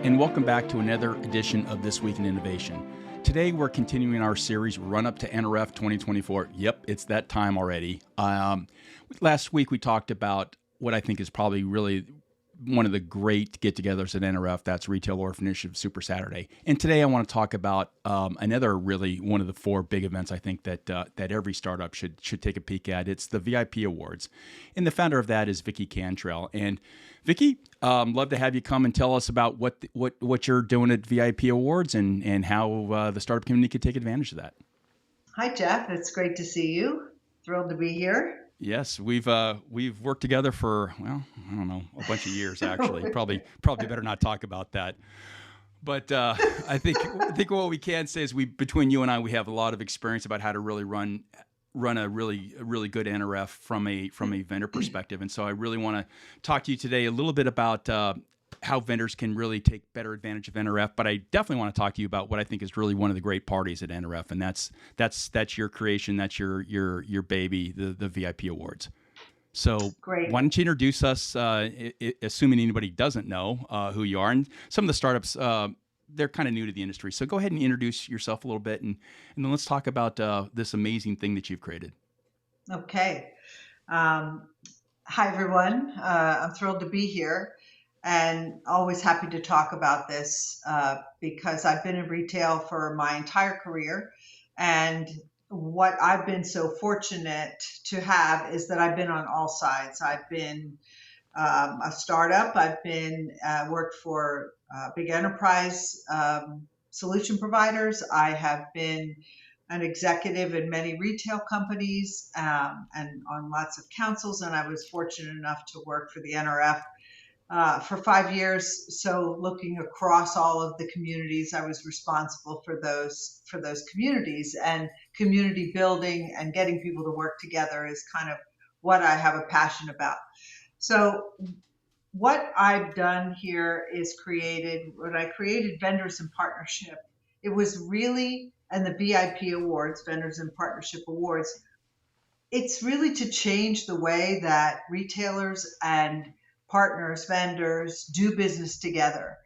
and welcome back to another edition of This Week in Innovation. Today, we're continuing our series, Run Up to NRF 2024. Yep, it's that time already. Last week, we talked about what I think is probably really one of the great get-togethers at NRF. That's Retail Orphanage Super Saturday. And today, I want to talk about another really one of the four big events I think that every startup should take a peek at. It's the VIP Awards. And the founder of that is Vicki Cantrell. And Vicki, love to have you come and tell us about what you're doing at VIP Awards and how the startup community could take advantage of that. Hi, Jeff. It's great to see you. Thrilled to be here. Yes, we've worked together for, well, I don't know, a bunch of years actually. Probably better not talk about that. But I think what we can say is between you and I, we have a lot of experience about how to really run a really good NRF from a vendor perspective. And so I really want to talk to you today a little bit about how vendors can really take better advantage of NRF. But I definitely want to talk to you about what I think is really one of the great parties at NRF, and that's your creation, that's your baby, the VIP Awards. So Great. Why don't you introduce us, assuming anybody doesn't know who you are, and some of the startups. They're kind of new to the industry. So go ahead and introduce yourself a little bit, and then let's talk about this amazing thing that you've created. Okay. Hi, everyone. I'm thrilled to be here and always happy to talk about this because I've been in retail for my entire career. And what I've been so fortunate to have is that I've been on all sides. I've been a startup. I've been worked for big enterprise solution providers. I have been an executive in many retail companies and on lots of councils. And I was fortunate enough to work for the NRF for 5 years. So looking across all of the communities, I was responsible for those communities, and community building and getting people to work together is kind of what I have a passion about. So what I've done here is when I created Vendors in Partnership, it was really, and the VIP Awards, Vendors in Partnership Awards, it's really to change the way that retailers and partners, vendors do business together.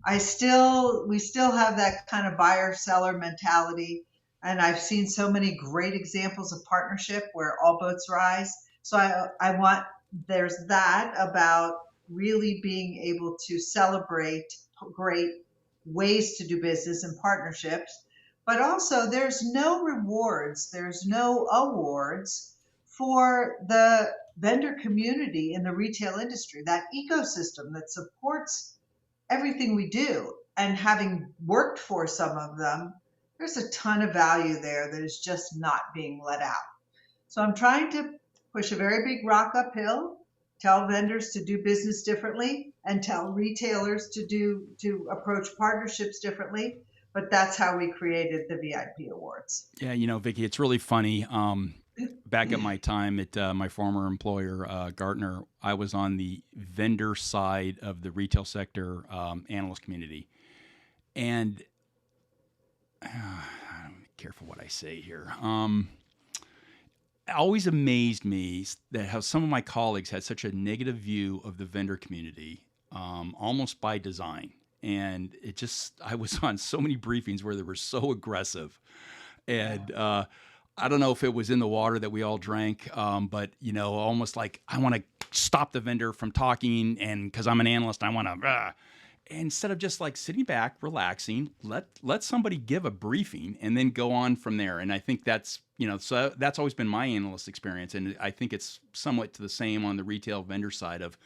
We still have that kind of buyer-seller mentality, and I've seen so many great examples of partnership where all boats rise. So there's that about really being able to celebrate great ways to do business and partnerships, but also there's no rewards, there's no awards for the vendor community in the retail industry, that ecosystem that supports everything we do. And having worked for some of them, there's a ton of value there that is just not being let out. So I'm trying to push a very big rock uphill, tell vendors to do business differently, and tell retailers to approach partnerships differently. But that's how we created the VIP Awards. Yeah, Vicki, it's really funny. Back at my time at my former employer, Gartner, I was on the vendor side of the retail sector analyst community. And I'm careful what I say here. It always amazed me that how some of my colleagues had such a negative view of the vendor community, almost by design. And I was on so many briefings where they were so aggressive. And I don't know if it was in the water that we all drank, but, almost like I want to stop the vendor from talking, and because I'm an analyst, I want to, instead of just like sitting back, relaxing, let somebody give a briefing and then go on from there. And I think that's, so that's always been my analyst experience. And I think it's somewhat to the same on the retail vendor side of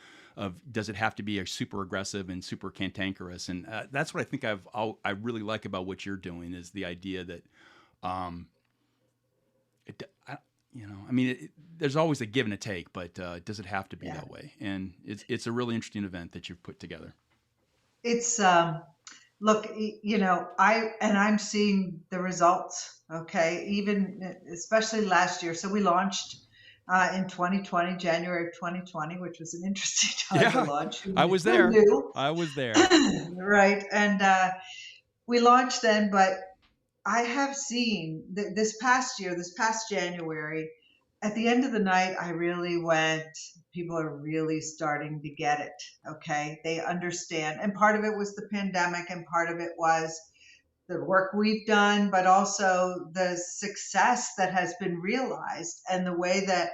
does it have to be a super aggressive and super cantankerous? And that's what I think I really like about what you're doing is the idea that, there's always a give and a take, but does it have to be that way? And it's a really interesting event that you've put together. It's look, I'm seeing the results. Okay, even especially last year. So we launched in 2020, January of 2020, which was an interesting time to launch. I was there. I was there. Right, and we launched then, but I have seen this past January, at the end of the night, I really went, people are really starting to get it. Okay. They understand. And part of it was the pandemic, and part of it was the work we've done, but also the success that has been realized and the way that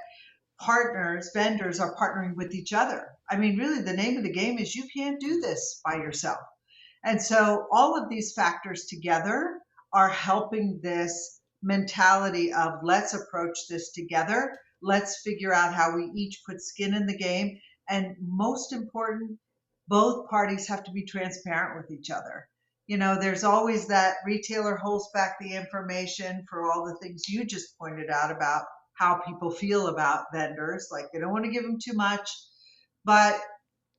vendors are partnering with each other. I mean, really, the name of the game is you can't do this by yourself. And so all of these factors together are helping this mentality of let's approach this together. Let's figure out how we each put skin in the game. And most important, both parties have to be transparent with each other. There's always that retailer holds back the information for all the things you just pointed out about how people feel about vendors. Like they don't want to give them too much. But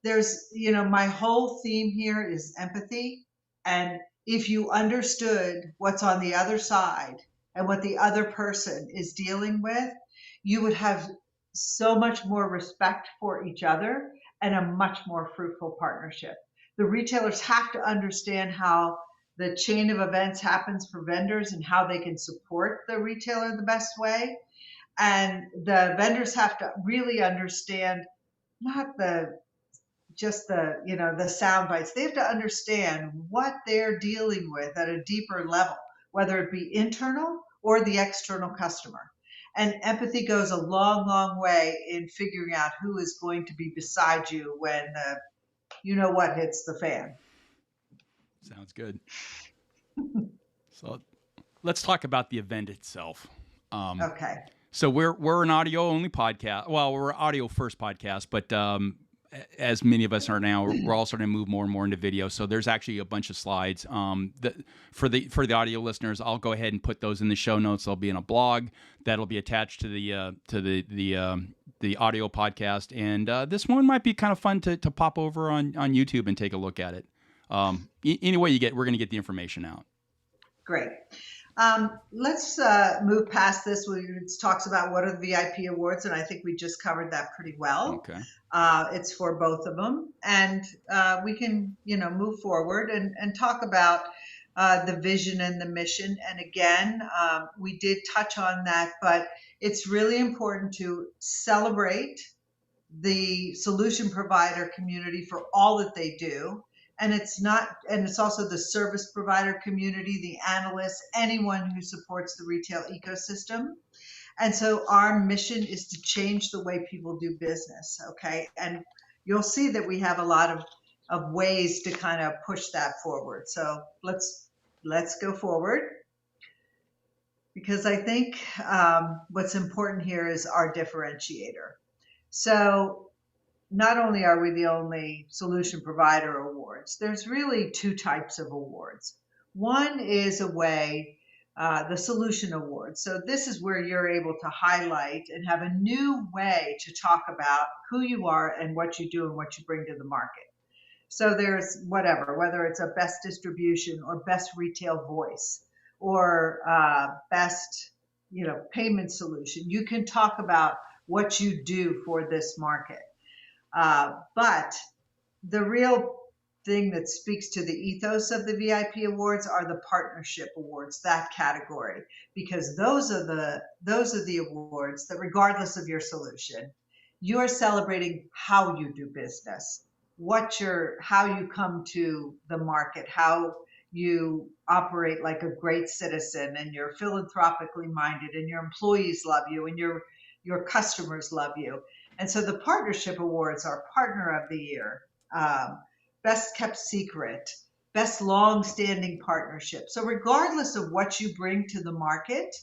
my whole theme here is empathy. And if you understood what's on the other side and what the other person is dealing with, you would have so much more respect for each other and a much more fruitful partnership. The retailers have to understand how the chain of events happens for vendors and how they can support the retailer the best way. And the vendors have to really understand not the sound bites. They have to understand what they're dealing with at a deeper level, whether it be internal or the external customer. And empathy goes a long, long way in figuring out who is going to be beside you when what hits the fan. Sounds good. So let's talk about the event itself. Okay. So we're an audio only podcast. Well, we're an audio first podcast, but as many of us are now, we're all starting to move more and more into video. So there's actually a bunch of slides. For the audio listeners, I'll go ahead and put those in the show notes. They'll be in a blog that'll be attached to the audio podcast. And this one might be kind of fun to pop over on YouTube and take a look at it. Any way we're going to get the information out. Great. Let's move past this. It talks about what are the VIP awards, and I think we just covered that pretty well. Okay. It's for both of them, and we can, move forward and talk about the vision and the mission. And again, we did touch on that, but it's really important to celebrate the solution provider community for all that they do. And it's also the service provider community, the analysts, anyone who supports the retail ecosystem. And so our mission is to change the way people do business. Okay. And you'll see that we have a lot of ways to kind of push that forward. So let's go forward, because I think what's important here is our differentiator. So not only are we the only solution provider awards, there's really two types of awards. One is the solution awards. So this is where you're able to highlight and have a new way to talk about who you are and what you do and what you bring to the market. So there's whether it's a best distribution or best retail voice or best, payment solution. You can talk about what you do for this market. But the real thing that speaks to the ethos of the VIP awards are the partnership awards, that category, because those are the awards that, regardless of your solution, you are celebrating how you do business, how you come to the market, how you operate like a great citizen, and you're philanthropically minded, and your employees love you, and your customers love you. And so the partnership awards are Partner of the Year, Best Kept Secret, Best Long-Standing Partnership. So regardless of what you bring to the market,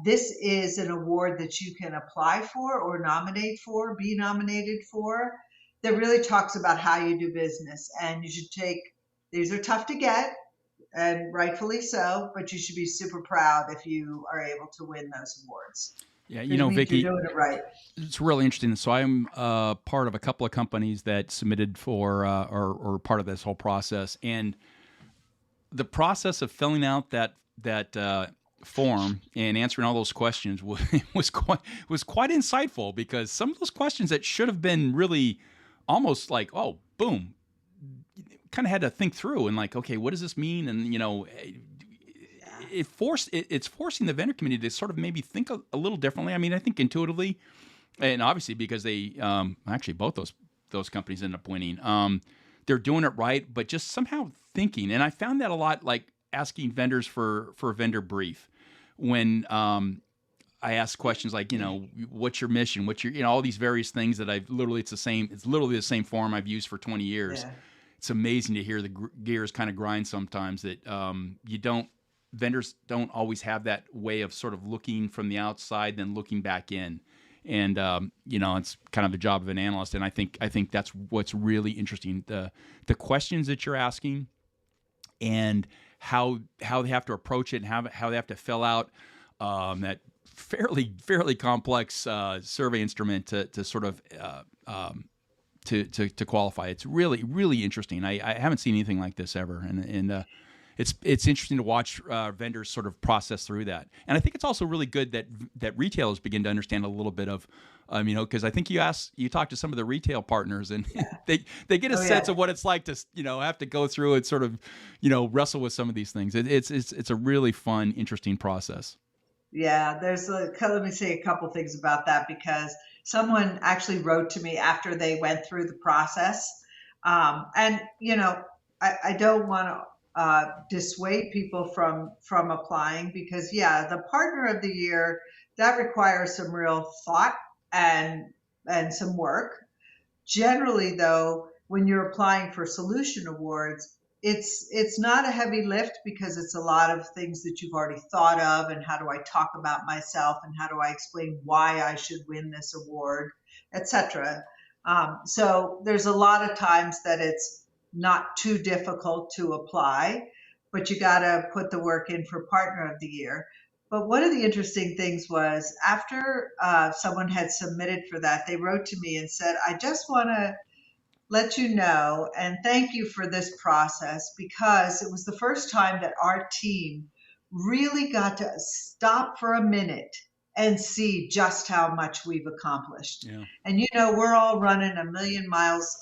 this is an award that you can apply for or be nominated for, that really talks about how you do business. And you should these are tough to get, and rightfully so, but you should be super proud if you are able to win those awards. Yeah, Vicki, you're doing it right. It's really interesting. So I'm part of a couple of companies that submitted for or part of this whole process, and the process of filling out that form and answering all those questions was quite insightful, because some of those questions that should have been really almost like, oh, boom, kind of had to think through and like, okay, what does this mean? And it's forcing the vendor community to sort of maybe think a little differently. I mean, I think intuitively, and obviously because they actually both those companies end up winning. They're doing it right, but just somehow thinking. And I found that a lot, like asking vendors for a vendor brief when I ask questions like, what's your mission? What's your, all these various things that it's literally the same form I've used for 20 years. Yeah. It's amazing to hear the gears kind of grind sometimes that vendors don't always have that way of sort of looking from the outside, then looking back in. And, it's kind of the job of an analyst. And I think that's what's really interesting. The questions that you're asking and how they have to approach it and how they have to fill out that fairly complex survey instrument to sort of to qualify. It's really, really interesting. I haven't seen anything like this ever, and it's interesting to watch vendors sort of process through that. And I think it's also really good that retailers begin to understand a little bit of, because I think you talk to some of the retail partners and they get a sense of what it's like to have to go through and sort of wrestle with some of these things. It's a really fun, interesting process. Yeah, let me say a couple things about that, because someone actually wrote to me after they went through the process. And, I don't want to dissuade people from applying, because, the partner of the year, that requires some real thought and some work. Generally, though, when you're applying for solution awards, it's not a heavy lift, because it's a lot of things that you've already thought of, and how do I talk about myself, and how do I explain why I should win this award, etc. So there's a lot of times that it's not too difficult to apply, but you got to put the work in for partner of the year. But one of the interesting things was, after someone had submitted for that, they wrote to me and said, I just want to let you know and thank you for this process, because it was the first time that our team really got to stop for a minute and see just how much we've accomplished. Yeah. And we're all running 1,000,000 miles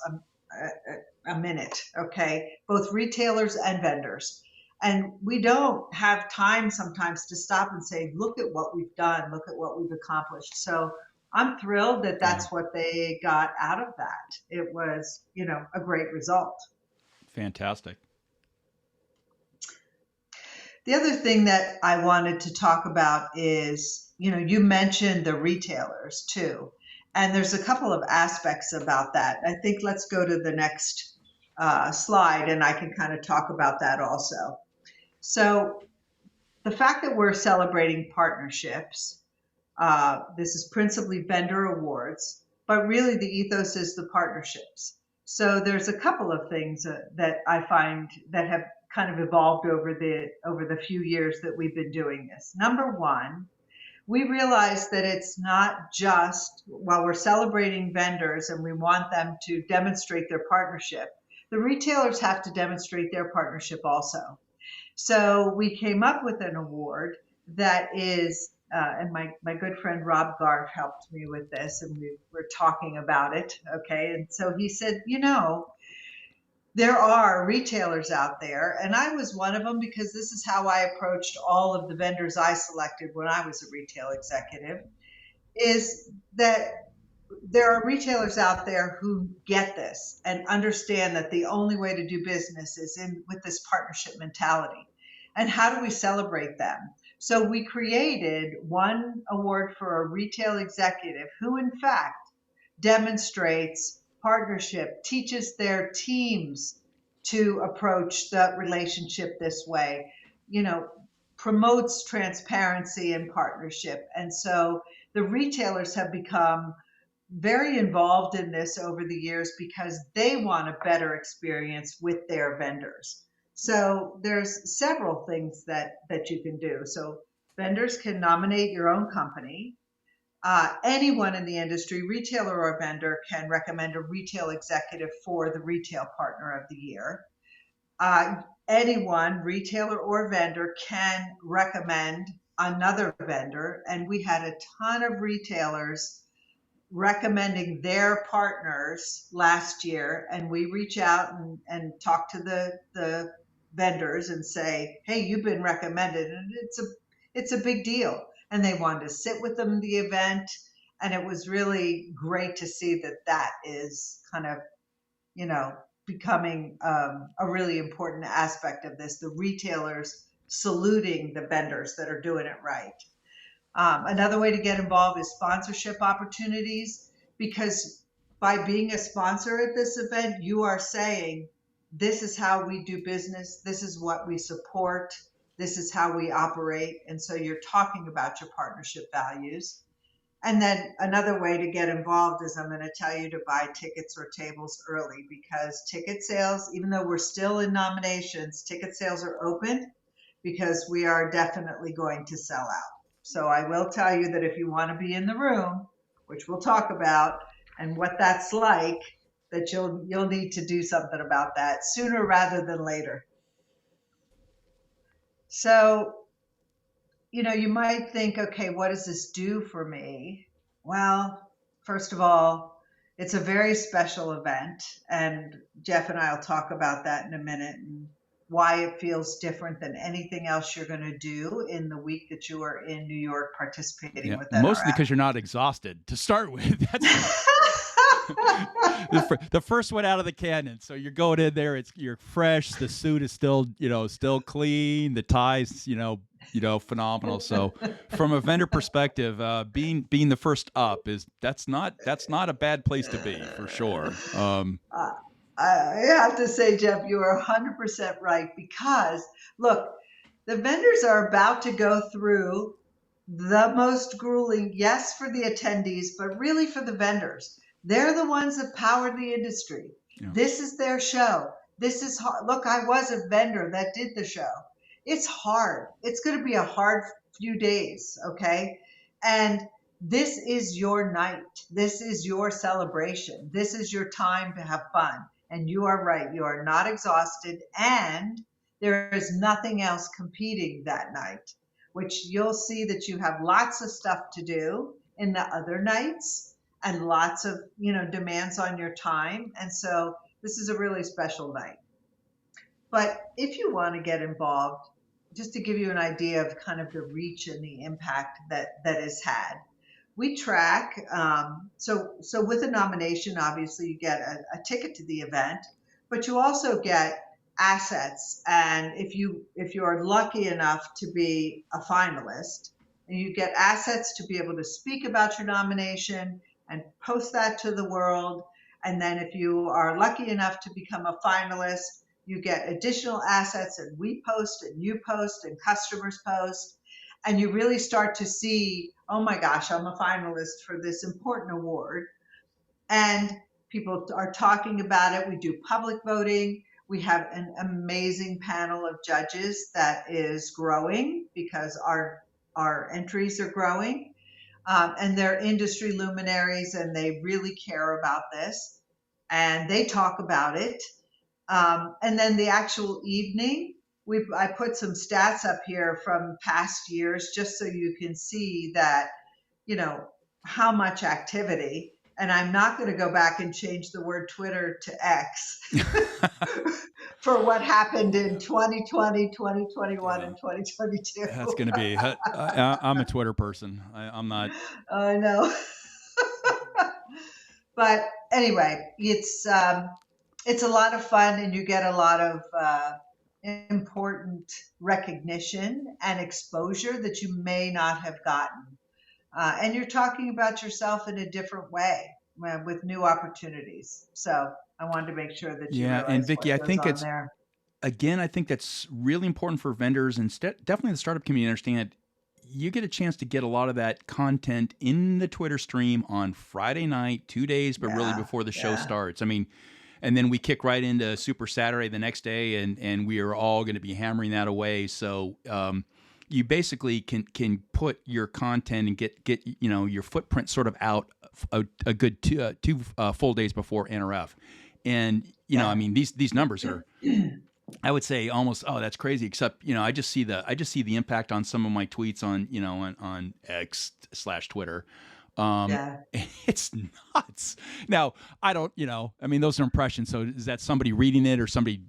a minute, okay? Both retailers and vendors. And we don't have time sometimes to stop and say, look at what we've done, look at what we've accomplished. So I'm thrilled that that's what they got out of that. It was, a great result. Fantastic. The other thing that I wanted to talk about is, you mentioned the retailers too. And there's a couple of aspects about that. I think let's go to the next slide, and I can kind of talk about that also. So the fact that we're celebrating partnerships, this is principally vendor awards, but really the ethos is the partnerships. So there's a couple of things that I find that have kind of evolved over the few years that we've been doing this. Number one, we realize that it's not just, while we're celebrating vendors and we want them to demonstrate their partnership, the retailers have to demonstrate their partnership also. So we came up with an award that is, and my good friend Rob Garf helped me with this, and we were talking about it, okay? And so he said, there are retailers out there, and I was one of them, because this is how I approached all of the vendors I selected when I was a retail executive, is that there are retailers out there who get this and understand that the only way to do business is with this partnership mentality. And how do we celebrate them? So we created one award for a retail executive who, in fact, demonstrates partnership, teaches their teams to approach the relationship this way, promotes transparency and partnership. And so the retailers have become very involved in this over the years, because they want a better experience with their vendors. So there's several things that you can do. So vendors can nominate your own company. Anyone in the industry, retailer or vendor, can recommend a retail executive for the retail partner of the year. Anyone, retailer or vendor, can recommend another vendor. And we had a ton of retailers recommending their partners last year, and we reach out and talk to the vendors and say, "Hey, you've been recommended," and it's a big deal. And they wanted to sit with them at the event, and it was really great to see that that is kind of, you know, becoming a really important aspect of this. The retailers saluting the vendors that are doing it right. Another way to get involved is sponsorship opportunities, because by being a sponsor at this event, you are saying, this is how we do business, this is what we support, this is how we operate. And so you're talking about your partnership values. And then another way to get involved is, I'm going to tell you to buy tickets or tables early, because ticket sales, even though we're still in nominations, ticket sales are open, because we are definitely going to sell out. So I will tell you that if you want to be in the room, which we'll talk about, and what that's like, that you'll need to do something about that sooner rather than later. So, you might think, okay, what does this do for me? Well, first of all, it's a very special event, and Jeff and I will talk about that in a minute, and why it feels different than anything else you're going to do in the week that you are in New York participating with mostly NRF. because you're not exhausted to start with. That's the first one out of the cannon. So you're going in there, you're fresh. The suit is still clean. The tie's phenomenal. So from a vendor perspective, being the first up that's not a bad place to be, for sure. I have to say, Jeff, you are 100% right, because look, the vendors are about to go through the most grueling, yes, for the attendees, but really for the vendors. They're the ones that power the industry. Yeah. This is their show. This is hard. Look, I was a vendor that did the show. It's hard. It's going to be a hard few days, okay? And this is your night. This is your celebration. This is your time to have fun. And you are right. You are not exhausted. And there is nothing else competing that night, which you'll see that you have lots of stuff to do in the other nights, and lots of, demands on your time. And so this is a really special night. But if you want to get involved, just to give you an idea of kind of the reach and the impact that is had, we track. So with a nomination, obviously you get a ticket to the event, but you also get assets. And if you are lucky enough to be a finalist, you get assets to be able to speak about your nomination and post that to the world. And then if you are lucky enough to become a finalist, you get additional assets, and we post and you post and customers post. And you really start to see, oh my gosh, I'm a finalist for this important award. And people are talking about it. We do public voting. We have an amazing panel of judges that is growing, because our entries are growing. And they're industry luminaries, and they really care about this. And they talk about it. And then the actual evening, I put some stats up here from past years, just so you can see that, how much activity. And I'm not going to go back and change the word Twitter to X for what happened in 2020, 2021, and 2022. That's going to be. I'm a Twitter person. I'm not. I know. But anyway, it's a lot of fun, and you get a lot of important recognition and exposure that you may not have gotten. And you're talking about yourself in a different way, with new opportunities. So I wanted to make sure that you realize and Vicki, I what think goes on it's there. Again, I think that's really important for vendors, and definitely the startup community to understand. You get a chance to get a lot of that content in the Twitter stream on Friday night, 2 days, but really before the show starts. I mean, and then we kick right into Super Saturday the next day, and we are all going to be hammering that away. So you basically can put your content and get your footprint sort of out a good two full days before NRF. And I mean, these numbers are, I would say, almost, oh, that's crazy. Except, I just see the impact on some of my tweets on X / Twitter. Yeah. It's nuts. Now, I don't, I mean, those are impressions. So is that somebody reading it or somebody,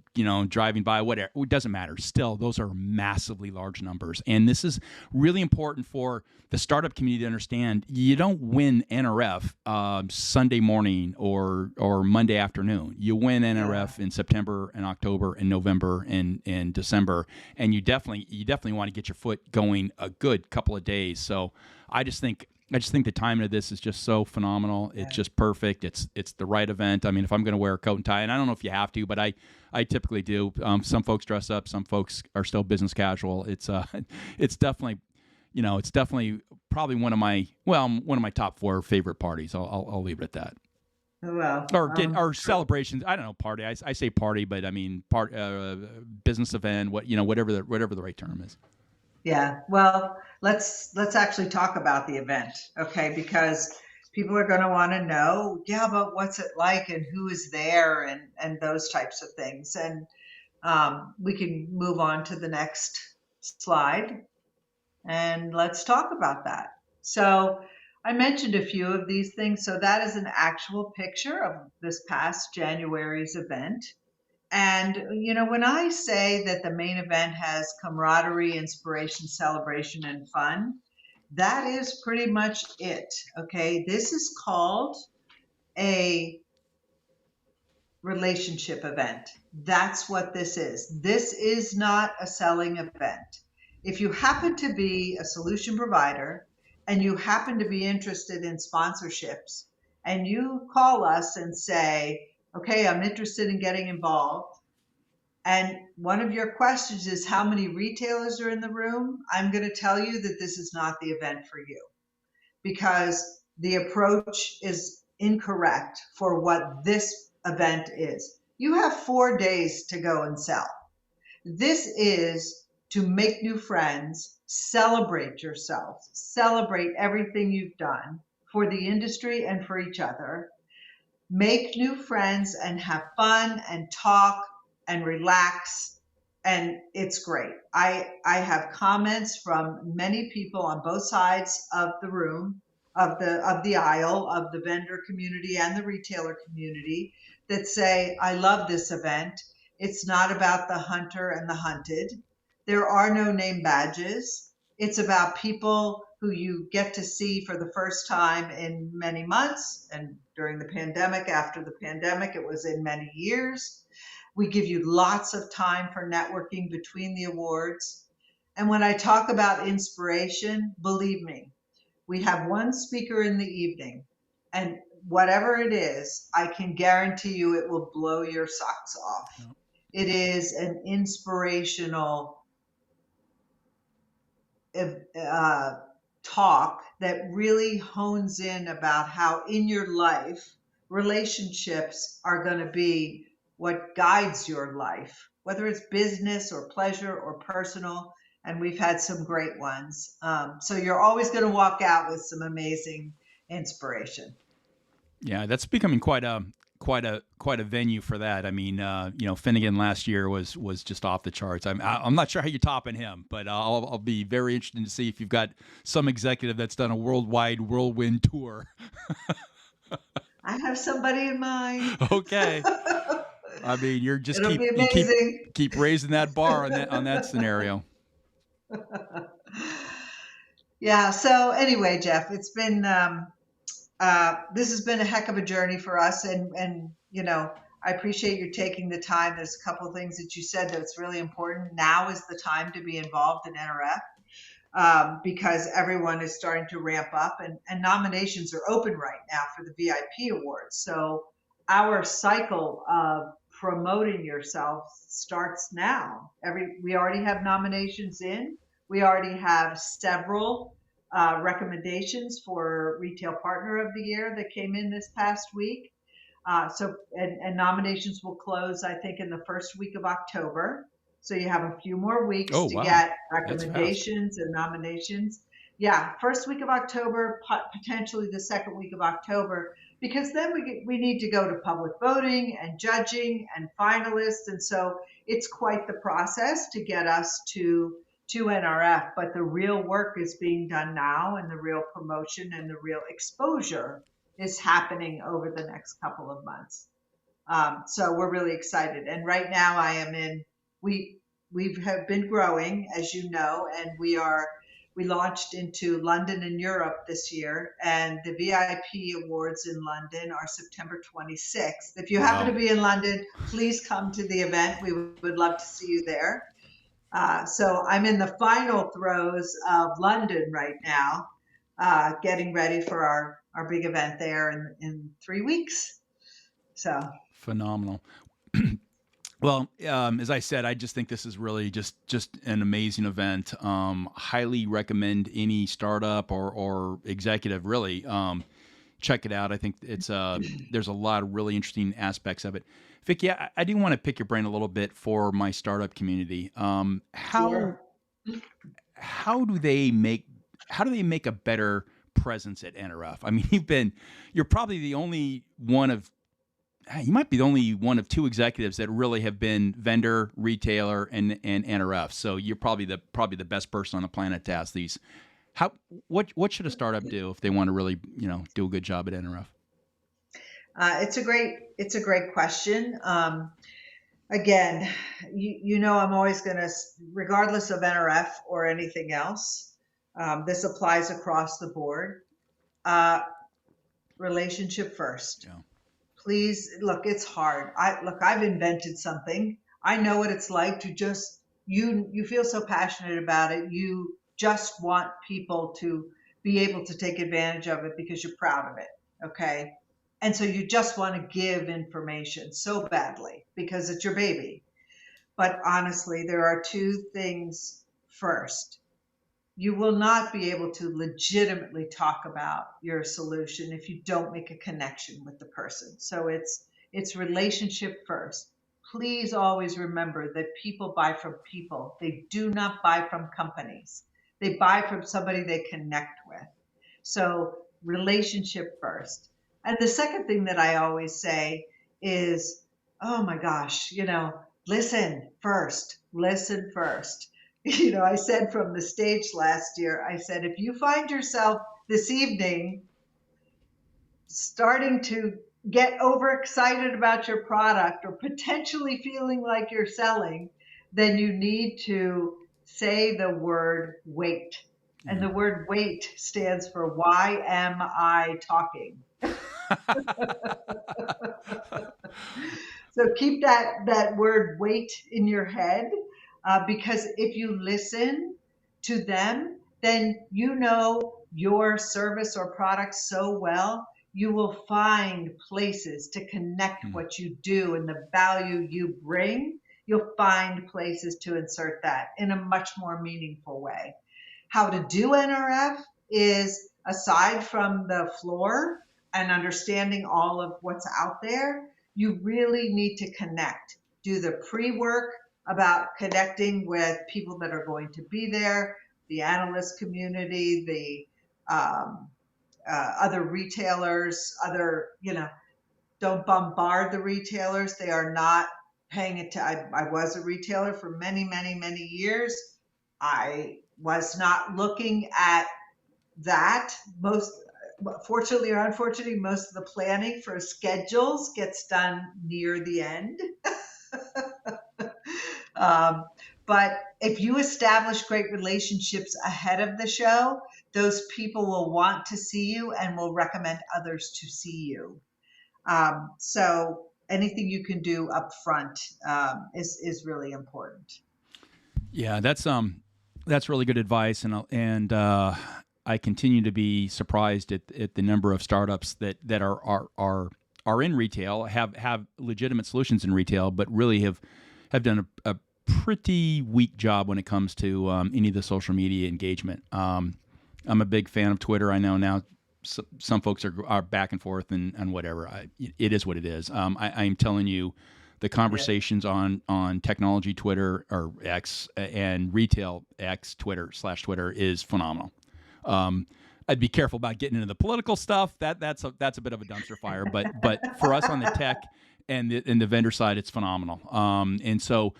driving by, whatever? It doesn't matter. Still, those are massively large numbers. And this is really important for the startup community to understand. You don't win NRF Sunday morning or Monday afternoon. You win NRF in September and October and November and December. And you definitely want to get your foot going a good couple of days. So I just think the timing of this is just so phenomenal. It's just perfect. It's the right event. I mean, if I'm going to wear a coat and tie, and I don't know if you have to, but I typically do. Some folks dress up. Some folks are still business casual. It's definitely, it's definitely probably one of my top 4 favorite parties. I'll leave it at that. Well, Or celebrations. I don't know, party. I say party, but I mean business event. Whatever the right term is. Yeah. Well, let's actually talk about the event, okay? Because people are going to want to know, but what's it like and who is there and those types of things. And we can move on to the next slide and let's talk about that. So I mentioned a few of these things. So that is an actual picture of this past January's event. And, when I say that the main event has camaraderie, inspiration, celebration, and fun, that is pretty much it. Okay. This is called a relationship event. That's what this is. This is not a selling event. If you happen to be a solution provider and you happen to be interested in sponsorships and you call us and say, okay, I'm interested in getting involved, and one of your questions is how many retailers are in the room, I'm going to tell you that this is not the event for you because the approach is incorrect for what this event is. You have 4 days to go and sell. This is to make new friends, celebrate yourself, celebrate everything you've done for the industry and for each other, make new friends and have fun and talk and relax, and it's great. I have comments from many people on both sides of the room, of the aisle, of the vendor community and the retailer community that say, I love this event. It's not about the hunter and the hunted. There are no name badges. It's about people who you get to see for the first time in many months, and during the pandemic, after the pandemic, it was in many years. We give you lots of time for networking between the awards. And when I talk about inspiration, believe me, we have one speaker in the evening, and whatever it is, I can guarantee you it will blow your socks off. Yep. It is an inspirational talk that really hones in about how in your life relationships are going to be what guides your life, whether it's business or pleasure or personal. And we've had some great ones. So you're always going to walk out with some amazing inspiration. Yeah, that's becoming quite a venue for that. I mean, Finnegan last year was just off the charts. I'm not sure how you're topping him, but I'll be very interested to see if you've got some executive that's done a worldwide whirlwind tour. I have somebody in mind. Okay. I mean, you're just It'll be amazing. keep raising that bar on that scenario. Yeah. So anyway, Jeff, it's been this has been a heck of a journey for us, and I appreciate you taking the time. There's a couple of things that you said that's really important. Now is the time to be involved in NRF because everyone is starting to ramp up, and nominations are open right now for the VIP awards. So our cycle of promoting yourself starts now. We already have nominations in. We already have several recommendations for Retail Partner of the Year that came in this past week. And nominations will close, I think, in the first week of October. So you have a few more weeks to get recommendations and nominations. Yeah, first week of October, potentially the second week of October, because then we need to go to public voting and judging and finalists. And so it's quite the process to get us to to NRF, but the real work is being done now, and the real promotion and the real exposure is happening over the next couple of months. So we're really excited. And right now I am in, we have been growing, as you know, and we launched into London and Europe this year, and the VIP awards in London are September 26th. If you happen to be in London, please come to the event. We would love to see you there. So I'm in the final throes of London right now, getting ready for our big event there in 3 weeks. So phenomenal. Well, as I said, I just think this is really just an amazing event. Highly recommend any startup or executive really check it out. I think it's there's a lot of really interesting aspects of it. Vicki, I do want to pick your brain a little bit for my startup community. Sure. How do they make a better presence at NRF? I mean, you're probably the only one of you might be the only one of two executives that really have been vendor, retailer, and NRF. So you're probably the best person on the planet to ask these. What should a startup do if they want to really do a good job at NRF? It's a great question. Again, I'm always going to, regardless of NRF or anything else, this applies across the board. Relationship first. Yeah. Please, look, it's hard. I've invented something. I know what it's like to just, you feel so passionate about it. You just want people to be able to take advantage of it because you're proud of it. Okay. And so you just want to give information so badly because it's your baby. But honestly, there are two things. First, you will not be able to legitimately talk about your solution if you don't make a connection with the person. So it's relationship first. Please always remember that people buy from people. They do not buy from companies. They buy from somebody they connect with. So relationship first. And the second thing that I always say is, oh my gosh, listen first. Listen first. I said from the stage last year, I said, if you find yourself this evening starting to get overexcited about your product or potentially feeling like you're selling, then you need to say the word wait. And the word wait stands for why am I talking? So keep that word wait in your head. Because if you listen to them, then your service or product so well, you will find places to connect what you do and the value you bring. You'll find places to insert that in a much more meaningful way. How to do NRF is, aside from the floor and understanding all of what's out there, you really need to connect. Do the pre-work about connecting with people that are going to be there, the analyst community, the other retailers, don't bombard the retailers. They are not paying it to, I was a retailer for many, many, many years. I was not looking at that. Fortunately or unfortunately, most of the planning for schedules gets done near the end. But if you establish great relationships ahead of the show, those people will want to see you and will recommend others to see you. So anything you can do up front is really important. Yeah, that's really good advice, and I continue to be surprised at the number of startups that are in retail, have legitimate solutions in retail, but really have done a pretty weak job when it comes to any of the social media engagement. I'm a big fan of Twitter. I know now some folks are back and forth and whatever. It is what it is. I'm telling you, the conversations on technology Twitter or X and retail X Twitter /Twitter is phenomenal. I'd be careful about getting into the political stuff. That's a bit of a dumpster fire. But for us on the tech and the vendor side, it's phenomenal. And so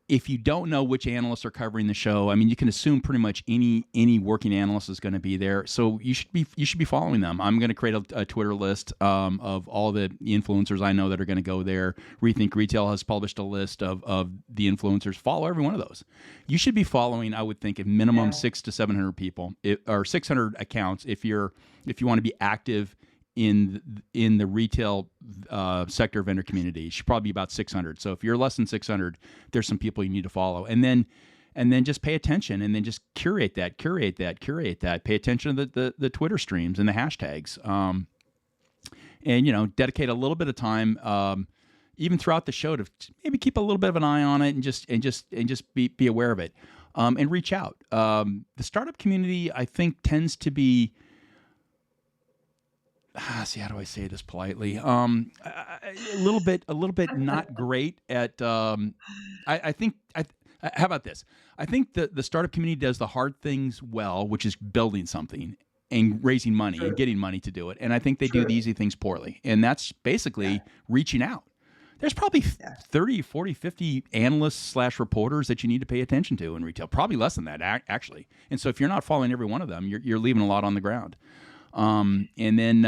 if you don't know which analysts are covering the show, I mean, you can assume pretty much any working analyst is going to be there. So you should be following them. I'm going to create a Twitter list of all the influencers I know that are going to go there. Rethink Retail has published a list of the influencers. Follow every one of those. You should be following, I would think, a minimum 600 to 700 people or 600 accounts if you want to be active in the retail sector vendor community. It should probably be about 600. So if you're less than 600, there's some people you need to follow, and then just pay attention, and then just curate that. Pay attention to the Twitter streams and the hashtags, and dedicate a little bit of time, even throughout the show, to maybe keep a little bit of an eye on it, and just be aware of it, and reach out. The startup community, I think, tends to be. See, how do I say this politely? A little bit not great at. I think. How about this? I think the startup community does the hard things well, which is building something and raising money and getting money to do it. And I think they do the easy things poorly. And that's basically reaching out. There's probably 30, 40, 50 analysts / reporters that you need to pay attention to in retail. Probably less than that, actually. And so if you're not following every one of them, you're leaving a lot on the ground. And then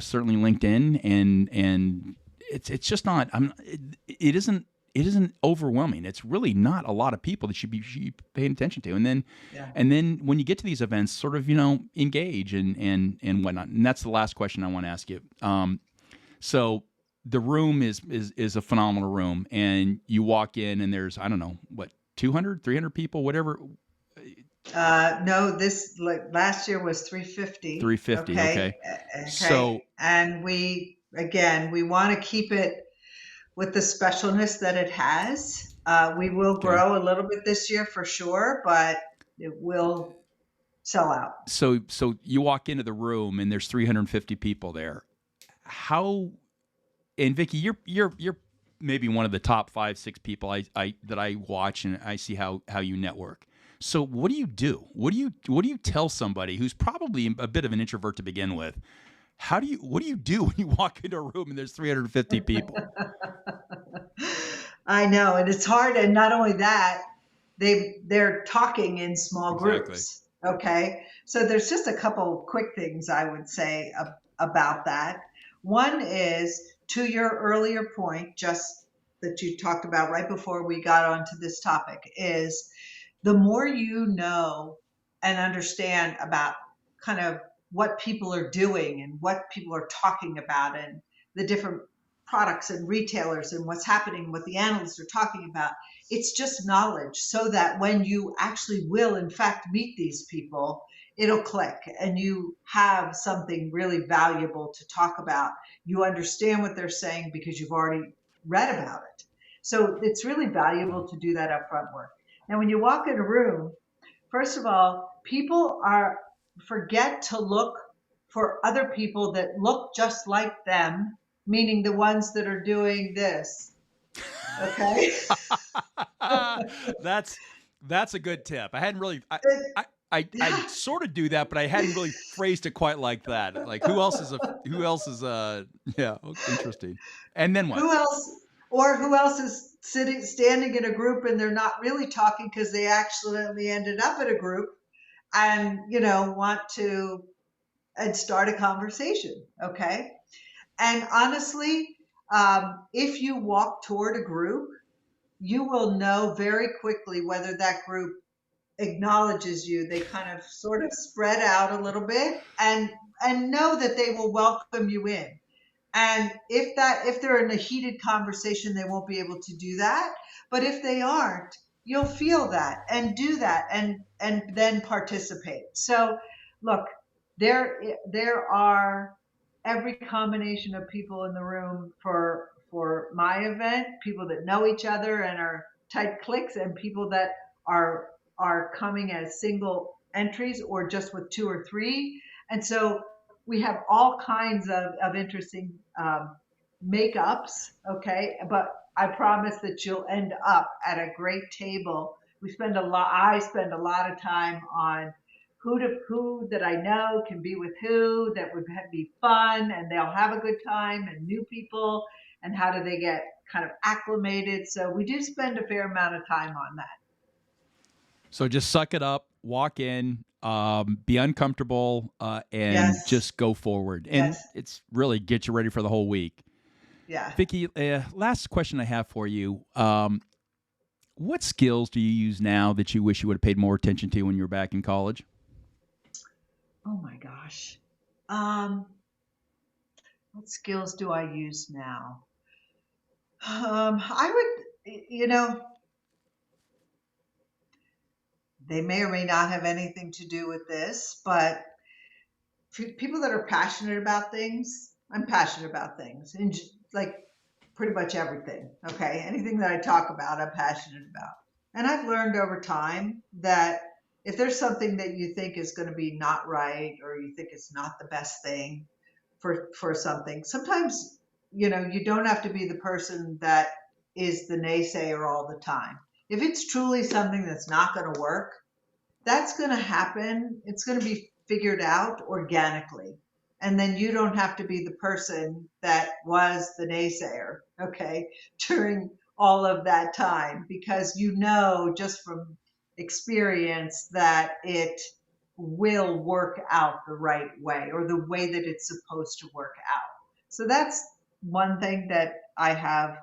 certainly LinkedIn, and it's just not. It isn't overwhelming. It's really not a lot of people that you should be paying attention to. And then when you get to these events, sort of engage and whatnot. And that's the last question I want to ask you. So the room is a phenomenal room, and you walk in and there's 200, 300 people, whatever. No, this last year was 350. 350. Okay. So, and we want to keep it with the specialness that it has. We will grow a little bit this year for sure, but it will sell out. So you walk into the room and there's 350 people there. And Vicki, you're maybe one of the top 5-6 people that I watch, and I see how you network. So what do you do? What do you tell somebody who's probably a bit of an introvert to begin with? What do you do when you walk into a room and there's 350 people? I know, and it's hard. And not only that, they're talking in small groups. Okay, so there's just a couple quick things I would say about that. One is, to your earlier point, just that you talked about right before we got onto this topic, is the more you know and understand about kind of what people are doing and what people are talking about and the different products and retailers and what's happening, what the analysts are talking about, it's just knowledge, so that when you actually will in fact meet these people, it'll click and you have something really valuable to talk about. You understand what they're saying because you've already read about it. So it's really valuable to do that upfront work. Now, when you walk in a room, first of all, people forget to look for other people that look just like them, meaning the ones that are doing this. Okay. That's a good tip. I hadn't really. I sort of do that, but I hadn't really phrased it quite like that. Like who else is interesting. And then what? Who else is standing in a group and they're not really talking because they accidentally ended up in a group and want to start a conversation. Okay. And honestly, if you walk toward a group, you will know very quickly whether that group acknowledges you. They kind of sort of spread out a little bit and know that they will welcome you in. And if they're in a heated conversation, they won't be able to do that. But if they aren't, you'll feel that and do that and then participate. So look, there are every combination of people in the room for my event, people that know each other and are tight cliques, and people that are coming as single entries or just with 2 or 3. And so we have all kinds of interesting makeups, okay? But I promise that you'll end up at a great table. I spend a lot of time on who that I know can be with that would be fun and they'll have a good time, and new people, and how do they get kind of acclimated. So we do spend a fair amount of time on that. So just suck it up, walk in, be uncomfortable, and Yes. just go forward. And Yes. it's really get you ready for the whole week. Yeah. Vicki, last question I have for you. What skills do you use now that you wish you would have paid more attention to when you were back in college? Oh my gosh. Um, what skills do I use now? I would, they may or may not have anything to do with this, but for people that are passionate about things, I'm passionate about things, and like pretty much everything. Okay, anything that I talk about, I'm passionate about. And I've learned over time that if there's something that you think is going to be not right, or you think it's not the best thing for something, sometimes you don't have to be the person that is the naysayer all the time. If it's truly something that's not going to work, that's going to happen. It's going to be figured out organically. And then you don't have to be the person that was the naysayer, okay, during all of that time, because just from experience that it will work out the right way, or the way that it's supposed to work out. So that's one thing that I have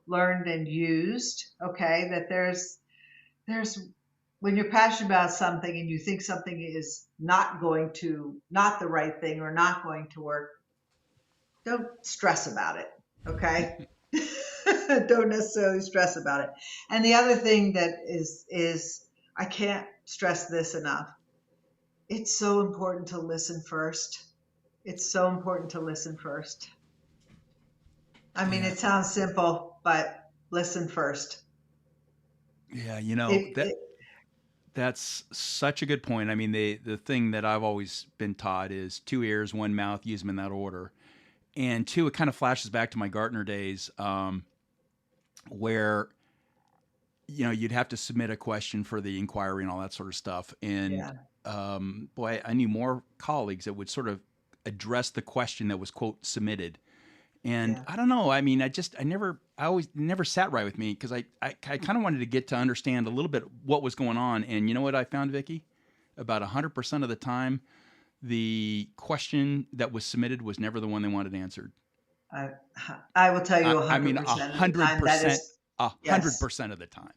learned and used, okay, that there's when you're passionate about something and you think something is not the right thing or not going to work, don't stress about it. Okay. Don't necessarily stress about it. And the other thing that is I can't stress this enough. It's so important to listen first. It's so important to listen first. I mean, Yeah, it sounds simple, but listen first. yeah. It, it That's such a good point. I mean, the thing that I've always been taught is two ears, one mouth. Use them in that order. And two, it kind of flashes back to my Gartner days, where you'd have to submit a question for the inquiry and all that sort of stuff. And yeah, boy, I knew more colleagues that would sort of address the question that was quote submitted. And yeah. I don't know. I mean, I always never sat right with me because I kind of wanted to get to understand a little bit what was going on. And you know what I found, Vicki? About 100% of the time, the question that was submitted was never the one they wanted answered. I, I will tell you I mean, 100% of the time that is, a hundred yes, percent of the time.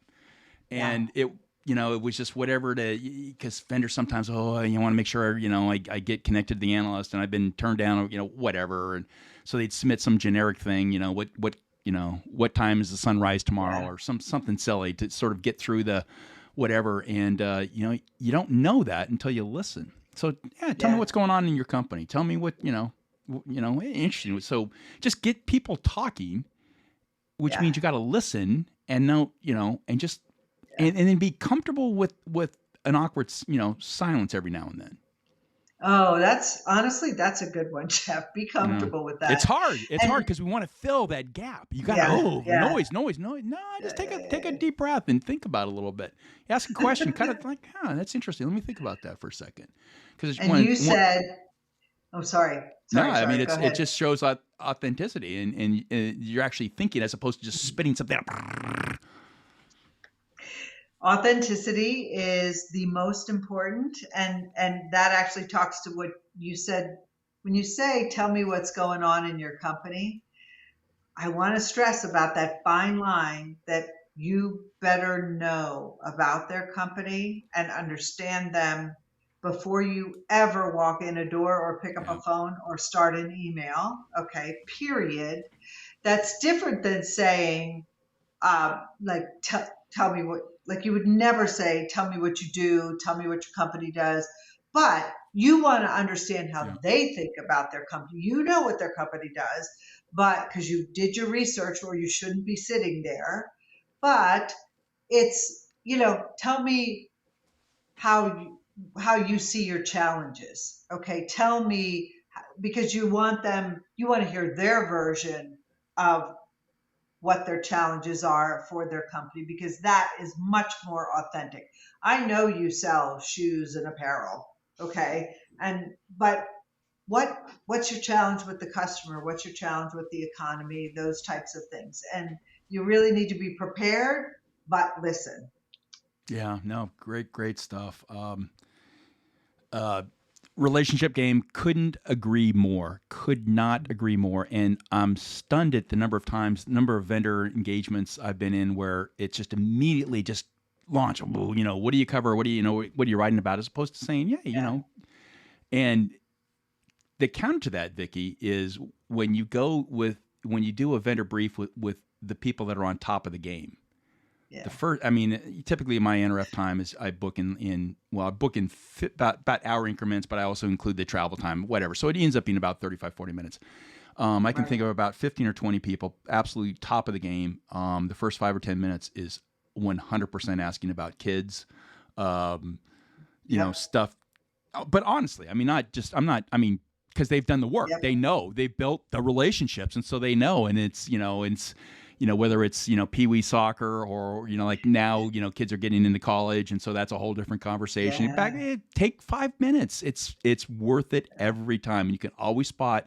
yeah, And it was just whatever because vendors sometimes, you want to make sure, I get connected to the analyst and I've been turned down, whatever. And so they'd submit some generic thing, what time is the sun rise tomorrow yeah, or something silly to sort of get through the whatever. And, you don't know that until you listen. So yeah, tell me yeah, what's going on in your company. Tell me what, interesting. So just get people talking, which yeah, means you got to listen and know, and just yeah. and then be comfortable with an awkward, silence every now and then. Oh, that's a good one, Jeff. Be You know, comfortable with it's that. hard. It's And hard because we want to fill that gap. You got to yeah, yeah, noise, noise, noise. No, yeah, just take a yeah, deep breath and think about it a little bit. Ask a question, kind of like, that's interesting. Let me think about that for a second. Because and you said, oh, sorry, no, sorry, I mean sorry. Go it ahead. just shows authenticity and you're actually thinking as opposed to just spitting something out. Authenticity is the most important, and that actually talks to what you said when you say, "Tell me what's going on in your company." I want to stress about that fine line that you better know about their company and understand them before you ever walk in a door or pick up Yeah, a phone or start an email. Okay, period. That's different than saying, like, tell me what, like, you would never say, tell me what you do, tell me what your company does. But you want to understand how yeah, they think about their company. You know what their company does, but because you did your research, or you shouldn't be sitting there. But it's, tell me how you see your challenges. Okay, tell me, because you want to hear their version of what their challenges are for their company, because that is much more authentic. I know you sell shoes and apparel, okay? But what's your challenge with the customer? What's your challenge with the economy? Those types of things. And You really need to be prepared, but listen. Yeah, no, great stuff. Relationship game, couldn't agree more. Could not agree more. And I'm stunned at the number of vendor engagements I've been in where it's just immediately just launch. Well, what do you cover? What do what are you writing about? As opposed to saying, Yeah. And the counter to that, Vicki, is when you do a vendor brief with the people that are on top of the game. Yeah. The first, typically my NRF time is I book in about hour increments, but I also include the travel time, whatever. So it ends up being about 35, 40 minutes. I can think of about 15 or 20 people, absolutely top of the game. The first 5 or 10 minutes is 100% asking about kids, stuff. But honestly, because they've done the work. Yep. They know, they've built the relationships, and so they know. And it's whether it's Pee Wee soccer or like now kids are getting into college, and so that's a whole different conversation. Yeah. Take 5 minutes. It's worth it every time. And you can always spot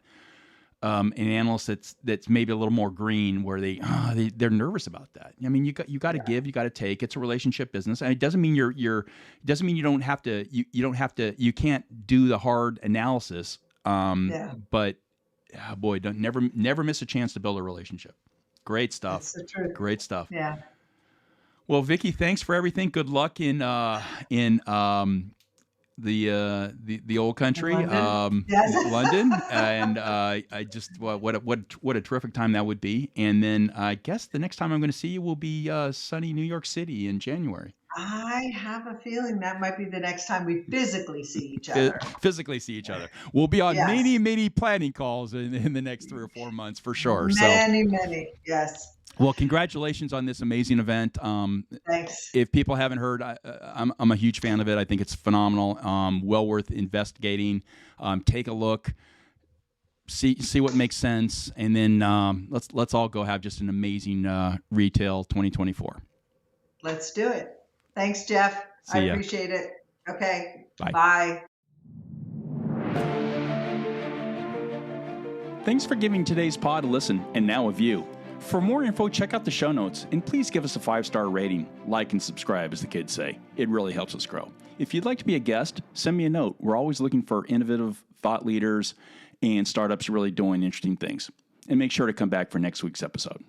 an analyst that's maybe a little more green, where they're nervous about that. You got to give, you got to take. It's a relationship business, and it doesn't mean you don't have to. You can't do the hard analysis. But boy, never miss a chance to build a relationship. Great stuff. That's the truth. Great stuff. Yeah. Well, Vicki, thanks for everything. Good luck in the old country, London. Yes. London, and I just what a terrific time that would be. And then I guess the next time I'm going to see you will be sunny New York City in January. I have a feeling that might be the next time we physically see each other. Physically see each other. We'll be on many planning calls in the next 3 or 4 months for sure. Many. Yes. Well, congratulations on this amazing event. Thanks. If people haven't heard, I'm a huge fan of it. I think it's phenomenal. Well worth investigating. Take a look. See what makes sense, and then let's all go have just an amazing retail 2024. Let's do it. Thanks, Jeff. I appreciate it. Okay. Bye. Thanks for giving today's pod a listen and now a view. For more info, check out the show notes, and please give us a 5-star rating. Like and subscribe, as the kids say. It really helps us grow. If you'd like to be a guest, send me a note. We're always looking for innovative thought leaders and startups really doing interesting things. And make sure to come back for next week's episode.